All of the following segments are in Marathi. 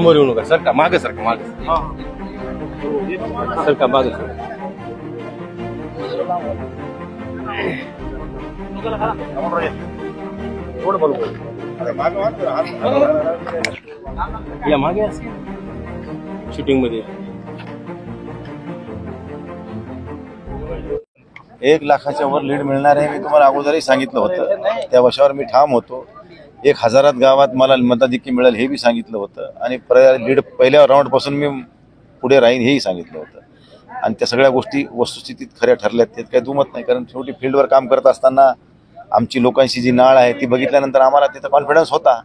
समोर येऊ नका, सरका मागे, सरका मागे, सरका मागे, या मागे शूटिंग मध्ये 1 लाखाच्या वर लीड मिळणार आहे. मी तुम्हाला अगोदरही सांगितलं होतं, त्या वर्षावर मी ठाम होतो. 1000 गावात मला मताधिक्य मिळेल हे बी सांगितलं होतं आणि लीड पहिल्या राऊंड पासून मी पुढे राहीन हेही सांगितलं होतं. आणि त्या सगळ्या गोष्टी वस्तुस्थितीत खऱ्या ठरल्यात, त्यात काही दुमत नाही. कारण शेवटी फील्डवर काम करत असताना आमची लोकांशी जी नाळ आहे ती बघितल्यानंतर आम्हाला त्याचा कॉन्फिडन्स होता.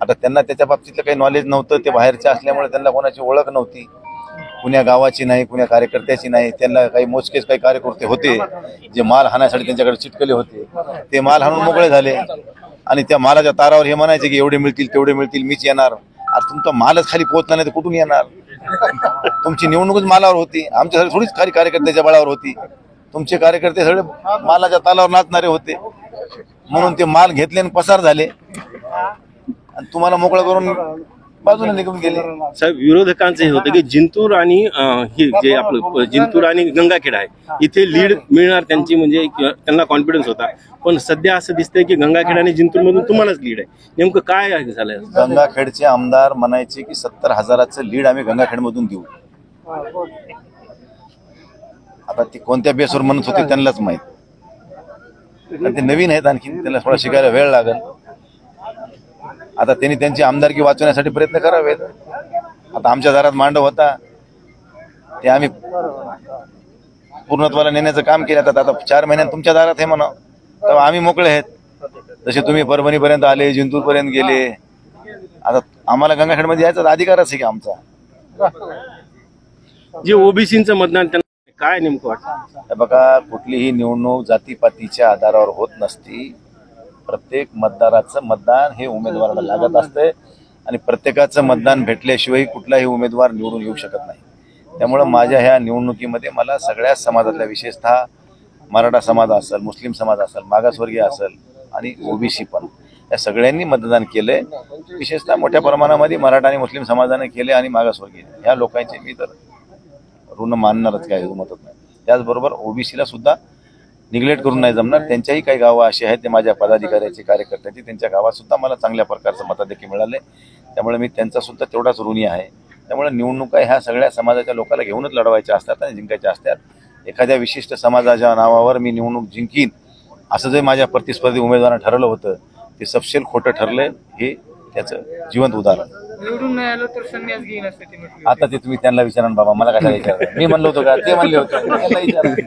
आता त्यांना त्याच्या बाबतीतलं काही नॉलेज नव्हतं, ते बाहेरचे असल्यामुळे त्यांना कोणाची ओळख नव्हती, कुण्या गावाची नाही, कुण्या कार्यकर्त्याची नाही. त्यांना काही मोजकेच काही कार्यकर्ते होते जे माल हाणासाठी त्यांच्याकडे चिटकले होते. ते माल हाणून मोकळे झाले आणि त्या मालाच्या तारावर हे म्हणायचे की एवढे मिळतील तेवढे मिळतील, मीच येणार. आज तुमचा मालच खाली पोहोचला नाही तर कुठून येणार? तुमची निवडणूकच मालावर होती, आमच्या थोडीच खाली कार्यकर्त्याच्या बळावर होती. तुमचे कार्यकर्ते सगळे मालाच्या तालावर नाचणारे होते, म्हणून ते माल घेतले आणि पसार झाले आणि तुम्हाला मोकळं करून बाजूला निघून गेले. साहेब, विरोधकांचं हे होतं की जिंतूर आणि हे जे आपलं जिंतूर आणि गंगाखेड आहे इथे लीड मिळणार त्यांची, म्हणजे त्यांना कॉन्फिडन्स होता. पण सध्या असं दिसतंय की गंगाखेड आणि जिंतूर मधून तुम्हालाच लीड आहे. नेमकं काय झालंय? गंगाखेडचे आमदार म्हणायचे की 70,000चं लीड आम्ही गंगाखेड मधून देऊ. आता ते कोणत्या बेसवर म्हणत होते त्यांनाच माहित. ते नवीन आहेत, आणखी त्यांना थोडा शिकायला वेळ लागेल. आता त्यांनी त्यांची आमदारकी वाचवण्यासाठी प्रयत्न करावेत. आता आमच्या दारात मांडव होता, ते आम्ही पूर्णत्वाला नेण्याचं काम केलं. आता 4 महिन्यात तुमच्या दारात हे म्हणा, तेव्हा आम्ही मोकळे आहेत. जसे तुम्ही परभणीपर्यंत आले, जिंतूरपर्यंत गेले, आता आम्हाला गंगाखेडमध्ये यायचा अधिकारच आहे की आमचा. जे ओबीसीचं मतदान त्यांना काय नेमकं वाटतं? बघा, कुठलीही निवडणूक जातीपातीच्या आधारावर होत नसती. प्रत्येक मतदाराचं मतदान हे उमेदवाराला लागत असतंय आणि प्रत्येकाचं मतदान भेटल्याशिवाय कुठलाही उमेदवार निवडून येऊ शकत नाही. त्यामुळं माझ्या ह्या निवडणुकीमध्ये मला सगळ्या समाजातल्या, विशेषतः मराठा समाज असेल, मुस्लिम समाज असेल, मागासवर्गीय असेल आणि ओबीसी पण, या सगळ्यांनी मतदान केलंय. विशेषतः मोठ्या प्रमाणामध्ये मराठा आणि मुस्लिम समाजाने केले आणि मागासवर्गीय ह्या लोकांचे मी तर ऋण मानणारच, काय मतच नाही. त्याचबरोबर ओबीसीला सुद्धा निग्लेक्ट करून नाही जमणार. त्यांच्याही काही गावं अशी आहेत, ते माझ्या पदाधिकाऱ्याची, कार्यकर्त्याची, त्यांच्या गावात सुद्धा मला चांगल्या प्रकारचं मताधिक्य मिळाले. त्यामुळे मी त्यांचा सुद्धा तेवढाच ऋणी आहे. त्यामुळे निवडणुका ह्या सगळ्या समाजाच्या लोकांना घेऊनच लढवायच्या असतात आणि जिंकायच्या असतात. एखाद्या विशिष्ट समाजाच्या नावावर मी निवडणूक जिंकीन असं जे माझ्या प्रतिस्पर्धी उमेदवारांना ठरवलं होतं ते सपशेल खोटं ठरलंय, हे त्याचं जिवंत उदाहरण. निवडून नाही आलं तर संन्यास घेईन असं ते म्हटलं. आता ते तुम्ही त्यांना विचारा बाबा, मला कशाला विचारता? मी म्हणलो होतो का? ते म्हणले होते.